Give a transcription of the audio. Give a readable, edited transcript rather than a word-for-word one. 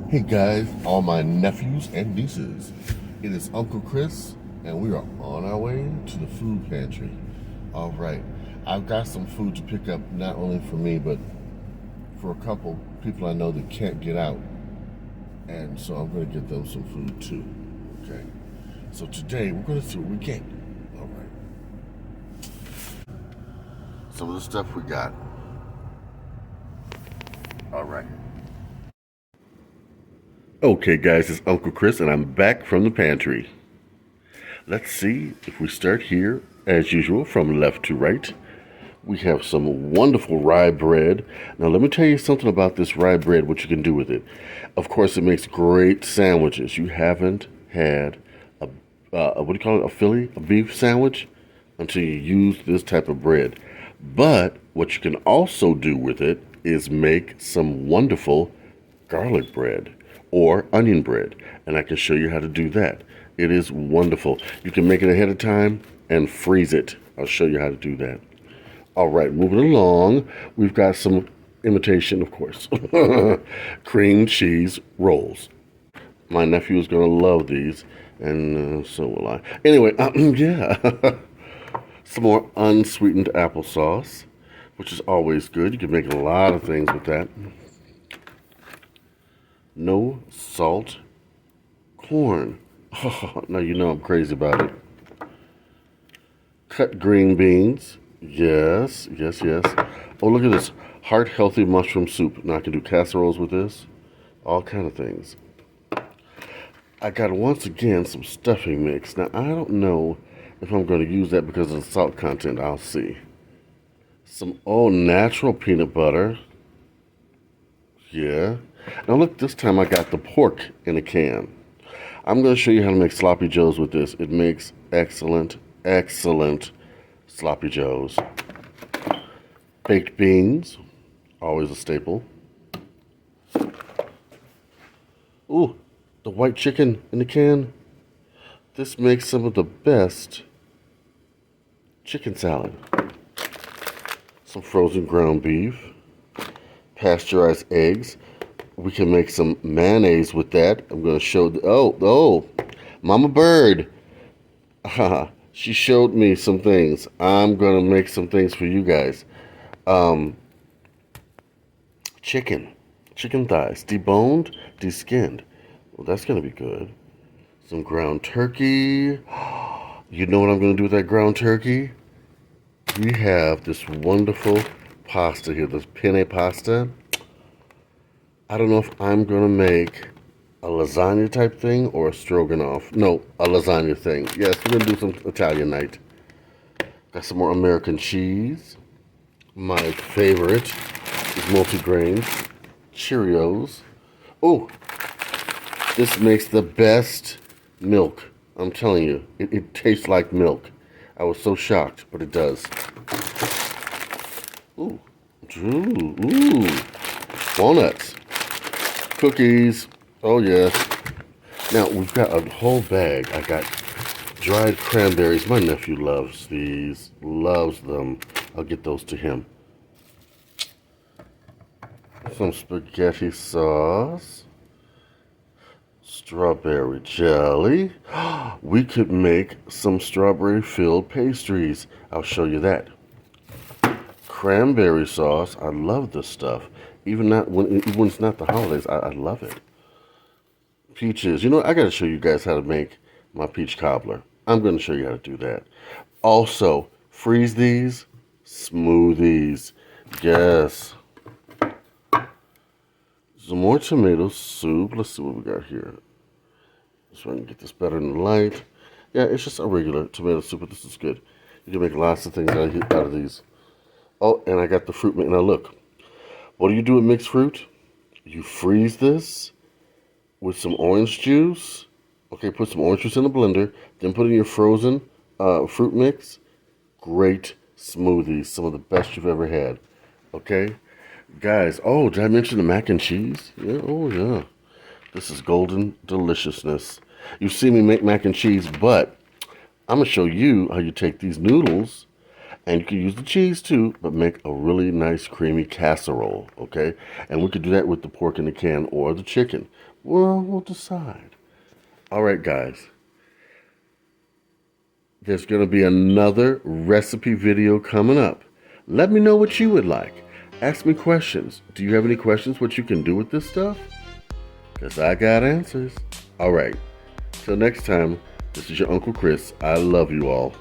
Hey guys, all my nephews and nieces. It is Uncle Chris, and we are on our way to the food pantry. All right, I've got some food to pick up, not only for me, but for a couple people I know that can't get out. And so I'm going to get them some food too. Okay, so today we're going to see what we get. All right, some of the stuff we got. All right. Okay, guys, it's Uncle Chris, and I'm back from the pantry. Let's see if we start here, as usual, from left to right. We have some wonderful rye bread. Now, let me tell you something about this rye bread, what you can do with it. Of course, it makes great sandwiches. You haven't had what do you call it, a beef sandwich, until you use this type of bread. But what you can also do with it is make some wonderful garlic bread or onion bread, and I can show you how to do that. It is wonderful. You can make it ahead of time and freeze it. I'll show you how to do that. All right, moving along, we've got some imitation, of course, cream cheese rolls. My nephew is going to love these, and so will I. Anyway, yeah, some more unsweetened applesauce, which is always good. You can make a lot of things with that. No salt corn. Oh, now you know I'm crazy about it. Cut green beans. Yes, yes, yes. Oh, look at this. Heart healthy mushroom soup. Now I can do casseroles with this. All kind of things. I got once again some stuffing mix. Now I don't know if I'm going to use that because of the salt content. I'll see. Some natural peanut butter. Yeah. Now look, this time I got the pork in a can. I'm going to show you how to make sloppy joes with this. It makes excellent, excellent sloppy joes. Baked beans, always a staple. Ooh, the white chicken in the can. This makes some of the best chicken salad. Some frozen ground beef, pasteurized eggs. We can make some mayonnaise with that. I'm going to show, Mama Bird. She showed me some things. I'm going to make some things for you guys. Chicken thighs, deboned, deskinned. Well, that's going to be good. Some ground turkey. You know what I'm going to do with that ground turkey? We have this wonderful pasta here, this penne pasta. I don't know if I'm going to make a lasagna type thing or a stroganoff. No, a lasagna thing. Yes, we're going to do some Italian night. Got some more American cheese. My favorite is multigrain Cheerios. Oh, this makes the best milk. I'm telling you, it tastes like milk. I was so shocked, but it does. Ooh, walnuts. Cookies. Oh, yes. Now, we've got a whole bag. I got dried cranberries. My nephew loves these. Loves them. I'll get those to him. Some spaghetti sauce. Strawberry jelly. We could make some strawberry-filled pastries. I'll show you that. Cranberry sauce. I love this stuff. Even when it's not the holidays, I love it. Peaches. You know, I got to show you guys how to make my peach cobbler. I'm going to show you how to do that. Also, freeze these smoothies. Yes. Some more tomato soup. Let's see what we got here. So I can get this better in the light. Yeah, it's just a regular tomato soup, but this is good. You can make lots of things out of these. Oh, and I got the fruit mix. Now look. What do you do with mixed fruit? You freeze this with some orange juice. Okay, put some orange juice in a blender. Then put in your frozen fruit mix. Great smoothies. Some of the best you've ever had. Okay? Guys, oh, did I mention the mac and cheese? Yeah, oh yeah. This is golden deliciousness. You've seen me make mac and cheese, but I'm going to show you how you take these noodles. And you can use the cheese too, but make a really nice creamy casserole, okay? And we could do that with the pork in the can or the chicken. Well, we'll decide. All right, guys. There's going to be another recipe video coming up. Let me know what you would like. Ask me questions. Do you have any questions what you can do with this stuff? Because I got answers. All right. Till next time, this is your Uncle Chris. I love you all.